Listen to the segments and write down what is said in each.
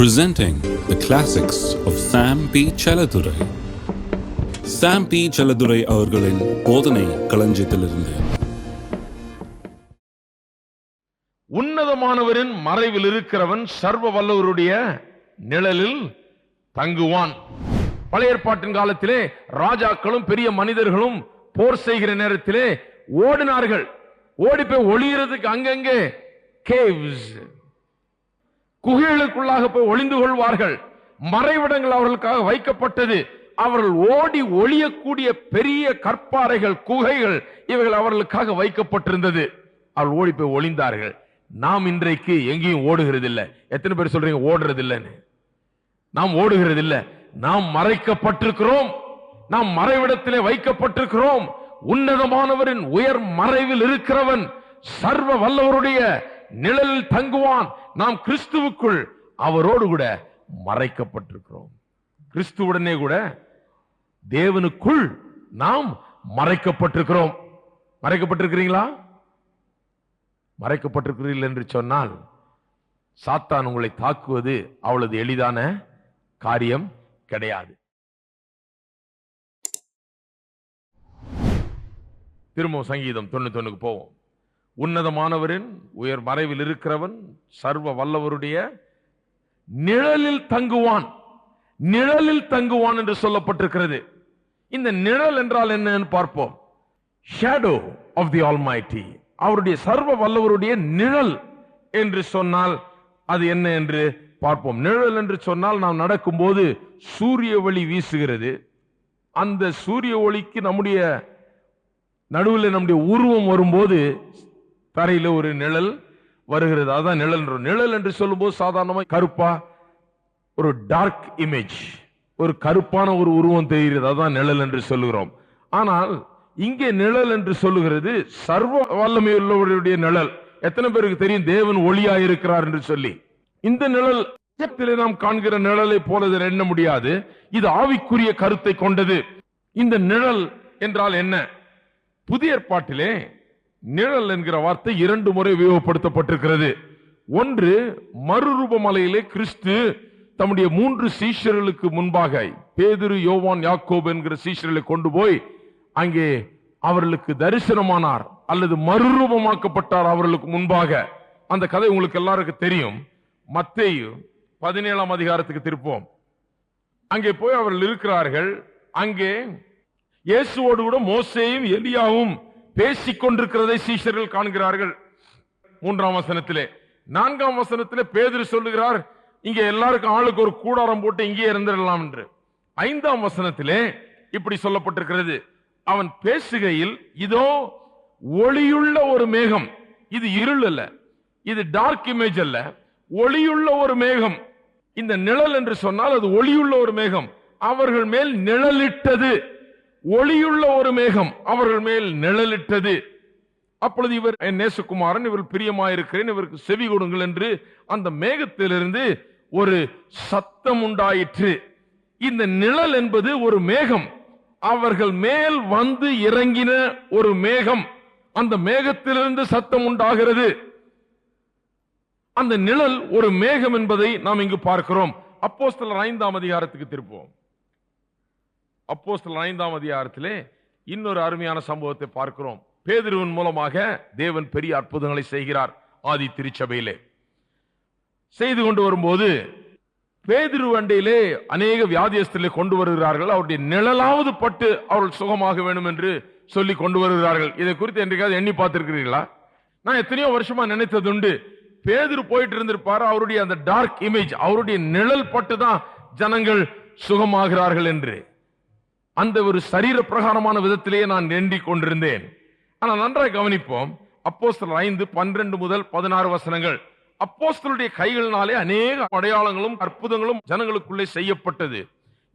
Presenting the classics of Sam P. Chaladurai. Sam P. Chaladurai அவர்களின் போதனை களஞ்சியத்திலிருந்து. உன்னதமானவரின் மறைவில் இருக்கிறவன் சர்வ வல்லவருடைய நிழலில் தங்குவான். பழைய ஏற்பாட்டின் காலத்திலே ராஜாக்களும் பெரிய மனிதர்களும் போர் செய்கிற நேரத்திலே ஓடினார்கள். ஓடி போய் ஒளியறதுக்கு அங்கங்கே கேவ்ஸ், குகைகளுக்குள்ளாக போய் ஒளிந்து கொள்வார்கள். மறைவிடங்கள் அவர்களுக்காக வைக்கப்பட்டது. அவர்கள் ஓடி ஒளியக்கூடிய பெரிய கற்பாறைகள், குகைகள், இவைகள் அவர்களுக்காக வைக்கப்பட்டிருந்தது. அவர்கள் ஓடி போய் ஒளிந்தார்கள். நாம் இன்றைக்கு எங்கேயும் ஓடுகிறது இல்லை. எத்தனை பேர் சொல்றீங்க ஓடுறது இல்லைன்னு? நாம் ஓடுகிறது இல்லை. நாம் மறைக்கப்பட்டிருக்கிறோம். நாம் மறைவிடத்திலே வைக்கப்பட்டிருக்கிறோம். உன்னதமானவரின் உயர் மறைவில் இருக்கிறவன் சர்வ வல்லவருடைய நிழலில் தங்குவான். நாம் கிறிஸ்துவுக்குள் அவரோடு கூட மறைக்கப்பட்டிருக்கிறோம். கிறிஸ்துவுடனே கூட தேவனுக்குள் நாம் மறைக்கப்பட்டிருக்கிறோம். மறைக்கப்பட்டிருக்கிறீங்களா? மறைக்கப்பட்டிருக்கிறீர்கள் என்று சொன்னால் சாத்தான் உங்களை தாக்குவது அவ்வளவு எளிதான காரியம் கிடையாது. திரும்ப சங்கீதம் 91 போவோம். உன்னதமானவரின் உயர் மறைவில் இருக்கிறவன் சர்வ வல்லவருடைய நிழலில் தங்குவான். நிழலில் தங்குவான் என்று சொல்லப்பட்டிருக்கிறது. இந்த நிழல் என்றால் என்னன்னு பார்ப்போம். ஷேடோ ஆஃப் தி ஆல்மைட்டி, அவருடைய சர்வ வல்லவருடைய நிழல் என்று சொன்னால் அது என்ன என்று பார்ப்போம். நிழல் என்று சொன்னால் நாம் நடக்கும்போது சூரிய ஒளி வீசுகிறது. அந்த சூரிய ஒளிக்கு நம்முடைய நடுவில் நம்முடைய உருவம் வரும்போது தரையில ஒரு நிழல் வருகிறது. அதான் நிழல். நிழல் என்று சொல்லும் போது சாதாரணமாக கருப்பா ஒரு டார்க் இமேஜ், ஒரு கருப்பான ஒரு உருவம் தெரிகிறது. அதான் நிழல் என்று சொல்லுகிறோம். ஆனால் இங்கே நிழல் என்று சொல்லுகிறது சர்வ வல்லமை உள்ளவருடைய நிழல். எத்தனை பேருக்கு தெரியும் தேவன் ஒளியா இருக்கிறார் என்று சொல்லி? இந்த நிழல் நாம் காண்கிற நிழலை போல எண்ண முடியாது. இது ஆவிக்குரிய கருத்தை கொண்டது. இந்த நிழல் என்றால் என்ன? புதிய ஏற்பாட்டிலே நிழல் என்கிற வார்த்தை 2 முறை உபயோகப்படுத்தப்பட்டிருக்கிறது. ஒன்று, மறுரூபமலையிலே கிறிஸ்து தம்முடைய 3 சீஷர்களுக்கு முன்பாக பேதுரு, யோவான், யாக்கோபு என்கிற சீஷர்களை கொண்டு போய் அங்கே அவர்களுக்கு தரிசனமானார் அல்லது மறுரூபமாக்கப்பட்டார் அவர்களுக்கு முன்பாக. அந்த கதை உங்களுக்கு எல்லாருக்கும் தெரியும். மத்தேயு 17ஆம் அதிகாரத்துக்கு திருப்போம். அங்கே போய் அவர்கள் இருக்கிறார்கள். அங்கே இயேசுவோடு கூட மோசேயும் எலியாவும் பேசிக் கொண்டிருக்கிறதை சீஷர்கள் காண்கிறார்கள். 3ஆம் வசனத்திலே. 4ஆம் வசனத்திலே பேதுரு சொல்லுகிறார், இங்க எல்லாருக்கும் ஆளுக்கு ஒரு கூடாரம் போட்டு இங்கே இருந்திடலாம் என்று. 5ஆம் வசனத்திலே இப்படி சொல்லப்பட்டிருக்கிறது, அவன் பேசுகையில் இதோ ஒளியுள்ள ஒரு மேகம். இது இருள் அல்ல, இது டார்க் இமேஜ் அல்ல, ஒளியுள்ள ஒரு மேகம். இந்த நிழல் என்று சொன்னால் அது ஒளியுள்ள ஒரு மேகம் அவர்கள் மேல் நிழலிட்டது. ஒளியுள்ள ஒரு மேகம் அவர்கள் மேல் நிழலிட்டது. அப்பொழுது இவர் என் நேசகுமாரன், இவர் பிரியமாயிருக்கிறேன், இவருக்கு செவி கொடுங்கள் என்று அந்த மேகத்திலிருந்து ஒரு சத்தம் உண்டாயிற்று. இந்த நிழல் என்பது ஒரு மேகம், அவர்கள் மேல் வந்து இறங்கின ஒரு மேகம். அந்த மேகத்திலிருந்து சத்தம் உண்டாகிறது. அந்த நிழல் ஒரு மேகம் என்பதை நாம் இங்கு பார்க்கிறோம். அப்போஸ்தலர் 5ஆம் அதிகாரத்துக்கு திருப்போம். அப்போஸ்தலர் 5ஆம் அதிகாரத்திலே இன்னொரு அருமையான சம்பவத்தை பார்க்கிறோம். பேதுருவின் மூலமாக தேவன் பெரிய அற்புதங்களை செய்கிறார். ஆதி திருச்சபையிலே செய்து கொண்டு வரும்போது பேதுரு அண்டையிலே அநேக வியாதியஸ்தர்களை கொண்டு வருகிறார்கள். அவருடைய நிழலாவது பட்டு அவர்கள் சுகமாக வேண்டும் என்று சொல்லி கொண்டு வருகிறார்கள். இதை குறித்து என்றைக்காவது எண்ணி பார்த்திருக்கிறீர்களா? நான் எத்தனையோ வருஷமா நினைத்ததுண்டு. பேதுரு போயிட்டு இருந்திருப்பாரு, அவருடைய அந்த டார்க் இமேஜ், அவருடைய நிழல் பட்டு தான் ஜனங்கள் சுகமாகிறார்கள் என்று. அந்த ஒரு சரீர பிரகாரமான விதத்திலேயே நான் எண்ணிக் கொண்டிருந்தேன். ஆனால் நன்றாக கவனிப்போம். அப்போஸ்தலர் 5 12 முதல் 16 வசனங்கள். அப்போஸ்தலருடைய கைகளினாலே அநேக அடையாளங்களும் அற்புதங்களும் ஜனங்களுக்குள்ளே செய்யப்பட்டது.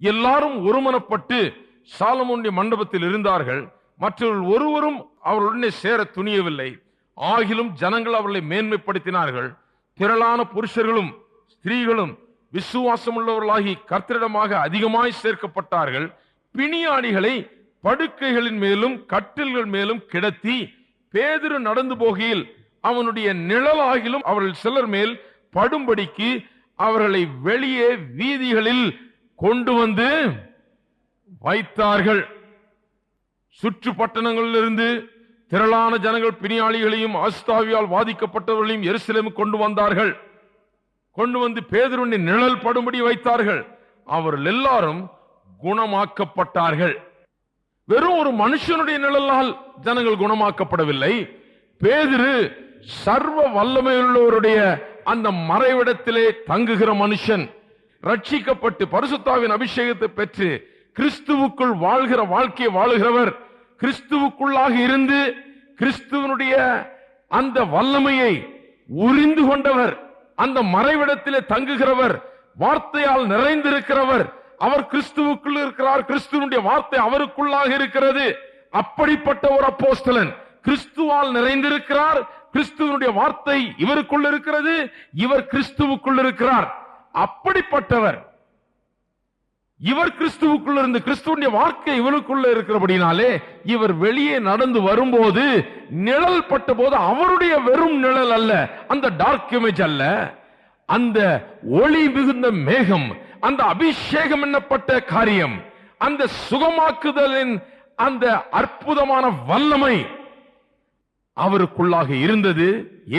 எல்லாரும் ஒருமனப்பட்டு சாலமோனுடைய மண்டபத்தில் இருந்தார்கள். மற்றவர்கள் ஒருவரும் அவர்களுடனே சேர துணியவில்லை. ஆகிலும் ஜனங்கள் அவர்களை மேன்மைப்படுத்தினார்கள். திரளான புருஷர்களும் ஸ்திரீகளும் விசுவாசமுள்ளவர்களாகி கர்த்தரிடமாக அதிகமாய் சேர்க்கப்பட்டார்கள். பிணியாடிகளை படுக்கைகளின் மேலும் கட்டில்கள் மேலும் கிடத்தி பேதுரு நடந்து போகையில் அவனுடைய நிழலாகிலும் அவர்கள் சிலர் மேல் படும்படிக்கு அவர்களை வெளியே வீதிகளில் கொண்டு வந்து வைத்தார்கள். சுற்று பட்டணங்களிலிருந்து திரளான ஜனங்கள் பிணியாளிகளையும் ஆஸ்தாவியால் வாதிக்கப்பட்டவர்களையும் எருசலேம் கொண்டு வந்தார்கள். கொண்டு வந்து பேதுருவின் நிழல் படும்படி வைத்தார்கள். அவர்கள் எல்லாரும் குணமாக்கப்பட்டார்கள். வெறும் ஒரு மனுஷனுடைய நிழலால் ஜனங்கள் குணமாக்கப்படவில்லை. பேதுரு சர்வ வல்லமையுள்ளவருடைய அந்த மறைவிடத்திலே தங்குகிற மனுஷன், ரட்சிக்கப்பட்டு பரிசுத்தாவின் அபிஷேகத்தை பெற்று கிறிஸ்துவுக்குள் வாழ்கிற வாழ்க்கையை வாழுகிறவர், கிறிஸ்துவுக்குள்ளாக இருந்து கிறிஸ்துவனுடைய அந்த வல்லமையை உரிந்து கொண்டவர், அந்த மறைவிடத்திலே தங்குகிறவர், வார்த்தையால் நிறைந்திருக்கிறவர். அவர் கிறிஸ்துவுக்குள் இருக்கிறார், கிறிஸ்துவனுடைய வார்த்தை அவருக்குள்ளாக இருக்கிறது. அப்படிப்பட்ட ஒரு அப்போஸ்தலன் கிறிஸ்துவால் நிறைந்திருக்கிறார், கிறிஸ்துவனுடைய வார்த்தை இவருக்குள் இருக்கிறது, இவர் கிறிஸ்துவுக்குள் இருக்கிறார். அப்படிப்பட்டவர் இவர் கிறிஸ்துவுக்குள்ள இருந்து கிறிஸ்துவனுடைய வாழ்க்கை இவருக்குள்ள இருக்கிறபடினாலே இவர் வெளியே நடந்து வரும்போது நிழல் பட்ட போது அவருடைய வெறும் நிழல் அல்ல, அந்த டார்க் இமேஜ் அல்ல, அந்த ஒளி மிகுந்த மேகம், அந்த அபிஷேகம் என்னப்பட்ட காரியம், அந்த சுகமாக்குதலின் அந்த அற்புதமான வல்லமை அவருக்குள்ளாக இருந்தது.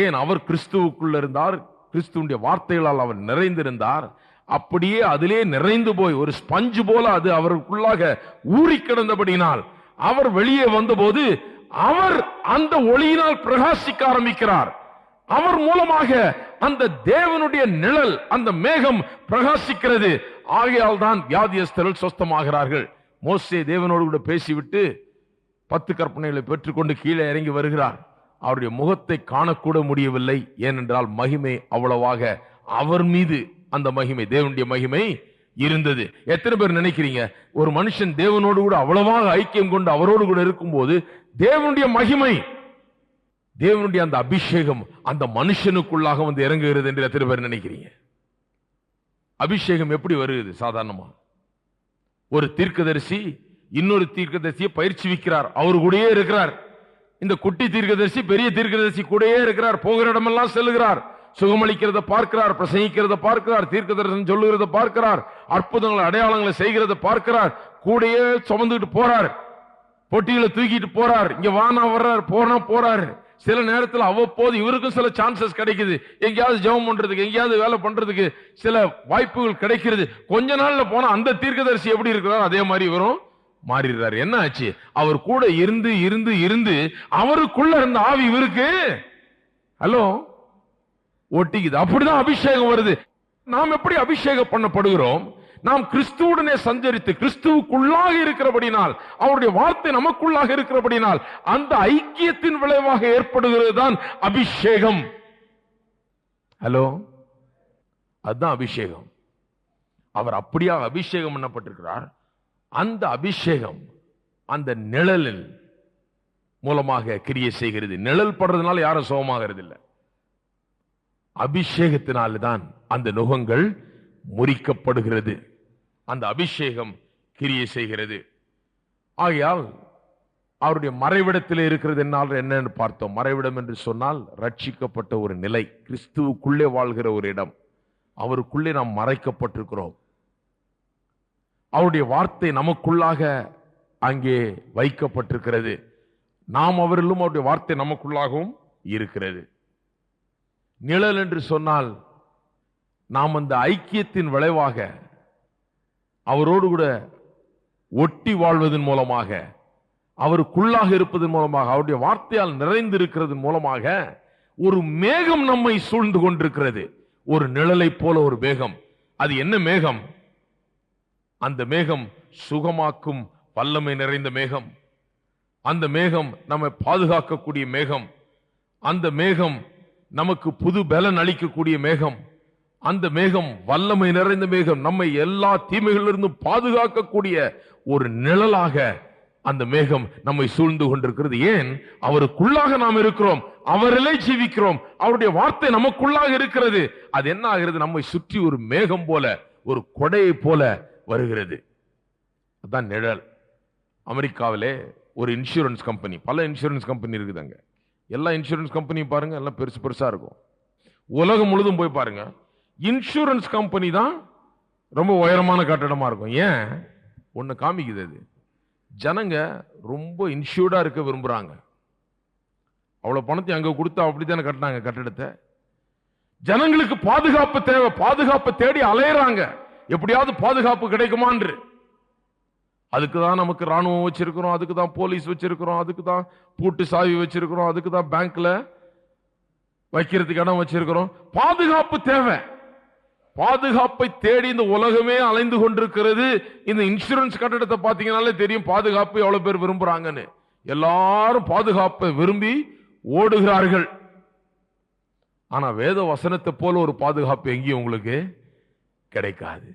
ஏன்? அவர் கிறிஸ்துவுக்குள்ள இருந்தார், கிறிஸ்துவனுடைய வார்த்தைகளால் அவர் நிறைந்திருந்தார். அப்படியே அதிலே நிறைந்து போய் ஒரு ஸ்பஞ்சு போல அது அவருக்குள்ளாக ஊறி கிடந்தபடினால் அவர் வெளியே வந்தபோது அவர் அந்த ஒளியினால் பிரகாசிக்க ஆரம்பிக்கிறார். அவர் மூலமாக அந்த தேவனுடைய நிழல், அந்த மேகம் பிரகாசிக்கிறது. ஆகையால் தான் வியாதியஸ்தர்கள் சொஸ்தமாகிறார்கள். மோசே தேவனோடு கூட பேசிவிட்டு 10 கற்பனைகளை பெற்றுக்கொண்டு கீழே இறங்கி வருகிறார். அவருடைய முகத்தை காணக்கூட முடியவில்லை. ஏனென்றால் மகிமை அவ்வளவாக அவர் மீது, அந்த மகிமை, தேவனுடைய மகிமை இருந்தது. எத்தனை பேர் நினைக்கிறீங்க ஒரு மனுஷன் தேவனோடு கூட அவ்வளவாக ஐக்கியம் கொண்டு அவரோடு கூட இருக்கும்போது தேவனுடைய மகிமை, தேவனுடைய அந்த அபிஷேகம் அந்த மனுஷனுக்குள்ளாக வந்து இறங்குகிறது என்று எத்தனை பேர் நினைக்கிறீங்க? அபிஷேகம் எப்படி வருகிறது? சாதாரணமா ஒரு தீர்க்கதரிசி இன்னொரு தீர்க்கதரிசியை பயிற்சி வைக்கிறார், அவரு கூடயே இருக்கிறார். இந்த குட்டி தீர்க்கதரிசி பெரிய தீர்க்கதரிசி கூடயே இருக்கிறார், போகிற இடமெல்லாம் செல்லுகிறார், சுகமளிக்கிறத பார்க்கிறார், பிரசங்கிக்கிறத பார்க்கிறார், தீர்க்கதரிசனம் சொல்லுகிறத பார்க்கிறார், அற்புதங்களை அடையாளங்களை செய்கிறத பார்க்கிறார், கூடயே சுமந்துட்டு போறார், பொட்டிகளை தூக்கிட்டு போறார், இங்க வானா வர்றார், போனா போறாரு. சில நேரத்தில் அவ்வப்போது இவருக்கும் சில சான்சஸ் கிடைக்குது, எங்கேயாவது ஜெபம் பண்றதுக்கு, எங்கேயாவது வேலை பண்றதுக்கு சில வாய்ப்புகள் கிடைக்கிறது. கொஞ்ச நாள்ல போனா அந்த தீர்க்கதரிசி எப்படி இருக்கிறார் அதே மாதிரி இவரும் மாறிடுறாரு. என்ன ஆச்சு? அவர் கூட இருந்து இருந்து இருந்து அவருக்குள்ள இருந்த ஆவி இவருக்கு ஹலோ ஒட்டிக்குது. அப்படிதான் அபிஷேகம் வருது. நாம் எப்படி அபிஷேகம் பண்ணப்படுகிறோம்? நாம் கிறிஸ்துவுடனே சஞ்சரித்து கிறிஸ்துவுக்குள்ளாக இருக்கிறபடினால், அவருடைய வார்த்தை நமக்குள்ளாக இருக்கிறபடினால் அந்த ஐக்கியத்தின் விளைவாக ஏற்படுகிறது தான் அபிஷேகம். ஹலோ, அதுதான் அபிஷேகம். அவர் அப்படியா அபிஷேகம் பண்ணப்பட்டிருக்கிறார். அந்த அபிஷேகம் அந்த நிழலில் மூலமாக கிரியை செய்கிறது. நிழல் படுறதுனால யாரும் சுகமாகிறது இல்லை, அபிஷேகத்தினால்தான் அந்த நுகங்கள் முறிக்கப்படுகிறது, அந்த அபிஷேகம் கிரியை செய்கிறது. ஆகையால் அவருடைய மறைவிடத்தில் இருக்கிறது என்னன்னு பார்த்தோம். மறைவிடம் என்று சொன்னால் ரட்சிக்கப்பட்ட ஒரு நிலை, கிறிஸ்துவுக்குள்ளே வாழ்கிற ஒரு இடம், அவருக்குள்ளே நாம் மறைக்கப்பட்டிருக்கிறோம். அவருடைய வார்த்தை நமக்குள்ளாக அங்கே வைக்கப்பட்டிருக்கிறது, நாம் அவரிலும் அவருடைய வார்த்தை நமக்குள்ளாகவும் இருக்கிறது. நிழல் என்று சொன்னால் நாம் அந்த ஐக்கியத்தின் விளைவாக அவரோடு கூட ஒட்டி வாழ்வதன் மூலமாக, அவருக்குள்ளாக இருப்பதன் மூலமாக, அவருடைய வார்த்தையால் நிறைந்து இருக்கிறது மூலமாக ஒரு மேகம் நம்மை சூழ்ந்து கொண்டிருக்கிறது. ஒரு நிழலை போல ஒரு மேகம். அது என்ன மேகம்? அந்த மேகம் சுகமாக்கும் வல்லமை நிறைந்த மேகம். அந்த மேகம் நம்மை பாதுகாக்கக்கூடிய மேகம். அந்த மேகம் நமக்கு புது பலன் அளிக்கக்கூடிய மேகம். அந்த மேகம் வல்லமை நிறைந்த மேகம், நம்மை எல்லா தீமைகளிலிருந்து பாதுகாக்கக்கூடிய ஒரு நிழலாக அந்த மேகம் நம்மை சூழ்ந்து கொண்டிருக்கிறது. ஏன்? அவருக்குள்ளாக நாம் இருக்கிறோம், அவரிலே ஜீவிக்கிறோம், அவருடைய வார்த்தை நமக்குள்ளாக இருக்கிறது. அது என்ன ஆகிறது? நம்மை சுற்றி ஒரு மேகம் போல, ஒரு கொடையை போல வருகிறது. அதுதான் நிழல். அமெரிக்காவிலே ஒரு இன்சூரன்ஸ் கம்பெனி, பல இன்சூரன்ஸ் கம்பெனி இருக்குதாங்க. எல்லா இன்சூரன்ஸ் கம்பெனியும் பாருங்க, எல்லாம் பெருசு பெருசா இருக்கும். உலகம் முழுதும் போய் பாருங்க, இன்சூரன்ஸ் கம்பெனி தான் ரொம்ப உயரமான கட்டடமா இருக்கும். ஏன்? ஒண்ணு காமிக்குது, அது ஜனங்க ரொம்ப இன்சூர்டா இருக்க விரும்புறாங்க. அவ்வளவு பணத்தை அங்க கொடுத்தா அப்படித்தானே கட்டினாங்க கட்டடத்தை. ஜனங்களுக்கு பாதுகாப்பு தேவை, பாதுகாப்பு தேடி அலையறாங்க, எப்படியாவது பாதுகாப்பு கிடைக்குமான்று. அதுக்கு தான் நமக்கு ராணுவம் வச்சிருக்கிறோம், அதுக்கு தான் போலீஸ் வச்சிருக்கிறோம், அதுக்கு தான் பூட்டு சாவி வச்சிருக்கிறோம், அதுக்கு தான் பேங்க்ல வைக்கிறதுக்கு இடம் வச்சிருக்கிறோம். பாதுகாப்பு தேவை. பாதுகாப்பை தேடி இந்த உலகமே அலைந்து கொண்டிருக்கிறது. இந்த இன்சூரன்ஸ் கட்டடத்தை பார்த்தீங்கன்னாலே தெரியும் பாதுகாப்பு எவ்வளவு பேர் விரும்புறாங்கன்னு. எல்லாரும் பாதுகாப்பை விரும்பி ஓடுகிறார்கள். ஆனா வேத வசனத்தை போல ஒரு பாதுகாப்பு எங்கேயும் உங்களுக்கு கிடைக்காது.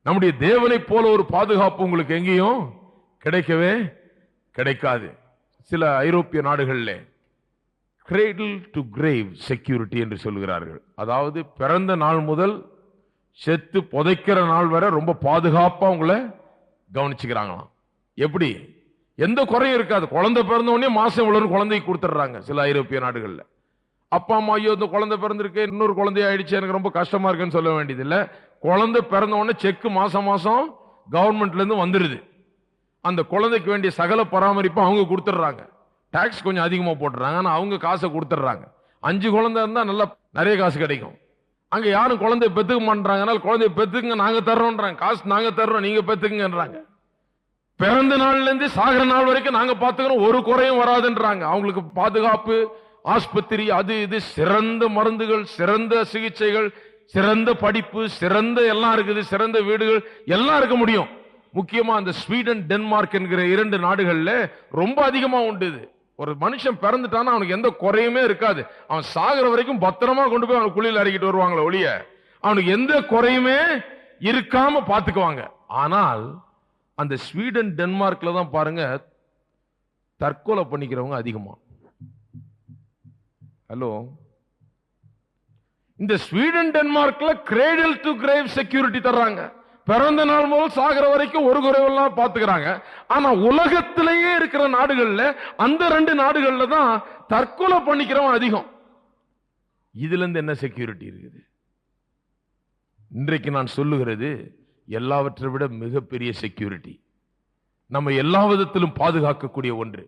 நம்முடைய தேவனை போல ஒரு பாதுகாப்பு உங்களுக்கு எங்கேயும் கிடைக்கவே கிடைக்காது. சில ஐரோப்பிய நாடுகளில் கிரேடில் டு கிரேவ் செக்யூரிட்டி என்று சொல்கிறார்கள். அதாவது பிறந்த நாள் முதல் செத்து புதைக்கிற நாள் வரை ரொம்ப பாதுகாப்பா உங்களை கவனிச்சுக்கிறாங்களாம். எப்படி? எந்த குறையும் இருக்காது. குழந்தை பிறந்த உடனே மாசம் இவ்வளவு குழந்தைக்கு கொடுத்துட்றாங்க சில ஐரோப்பிய நாடுகள்ல. அப்பா அம்மா ஐயோ இந்த குழந்தை பிறந்திருக்கு, இன்னொரு குழந்தை ஆயிடுச்சு, எனக்கு ரொம்ப கஷ்டமா இருக்குன்னு சொல்ல வேண்டியது இல்ல. குழந்தை பிறந்த உடனே செக் மாசம் மாசம் கவர்மெண்ட்ல இருந்து வந்துடுது. அந்த குழந்தைக்கு வேண்டிய சகல பராமரிப்பு அவங்க கொடுத்துட்றாங்க. டாக்ஸ் கொஞ்சம் அதிகமா போட்டுறாங்க, ஆனா அவங்க காசை கொடுத்துட்றாங்க. 5 குழந்தை இருந்தா நல்லா நிறைய காசு கிடைக்கும். அங்க யாரும் குழந்தைய பெத்துக்க மாட்டாங்க. குழந்தைய பெத்துக்குங்க, நாங்க தர்றோம்ன்றாங்க, காசு நாங்க தர்றோம், நீங்க பெத்துக்குங்கன்றாங்க. பிறந்த நாள்ல இருந்து சாகிற நாள் வரைக்கும் நாங்க பாத்துக்கிறோம், ஒரு குறையும் வராதுன்றாங்க. அவங்களுக்கு பாதுகாப்பு, ஆஸ்பத்திரி, அது இது, சிறந்த மருந்துகள், சிறந்த சிகிச்சைகள், சிறந்த படிப்பு, சிறந்த எல்லாம் இருக்குது, சிறந்த வீடுகள் எல்லாம் இருக்க முடியும். முக்கியமா அந்த ஸ்வீடன், டென்மார்க் என்கிற 2 நாடுகள்ல ரொம்ப அதிகமா உண்டு. ஒரு மனுஷன் பிறந்துட்டானா அவனுக்கு எந்த குறையுமே இருக்காது. அவன் சாகிற வரைக்கும் பத்திரமா கொண்டு போய் அவனுக்கு குளியல் இறக்கிட்டு வருவாங்களே ஒழிய அவனுக்கு எந்த குறையுமே இருக்காம பாத்துக்குவாங்க. ஆனால் அந்த ஸ்வீடன், டென்மார்க்ல தான் பாருங்க தற்கொலை பண்ணிக்கிறவங்க அதிகமா. ஹலோ, இந்த ஸ்வீடன், டென்மார்க்ல கிரேடில் டு கிரேவ் செக்யூரிட்டி தர்றாங்க. பிறந்த நாள் முதல் சாகிற வரைக்கும் ஒரு குறைவெல்லாம் பாத்துக்கிறாங்க. ஆனா உலகத்திலேயே இருக்கிற நாடுகள்ல அந்த 2 நாடுகள்ல தான் தற்கொலை பண்ணிக்கிறவன் அதிகம். இதுல இருந்து என்ன செக்யூரிட்டி இருக்குது? இன்றைக்கு நான் சொல்லுகிறது எல்லாவற்றை விட மிகப்பெரிய செக்யூரிட்டி, நம்ம எல்லா விதத்திலும் பாதுகாக்கக்கூடிய ஒன்று.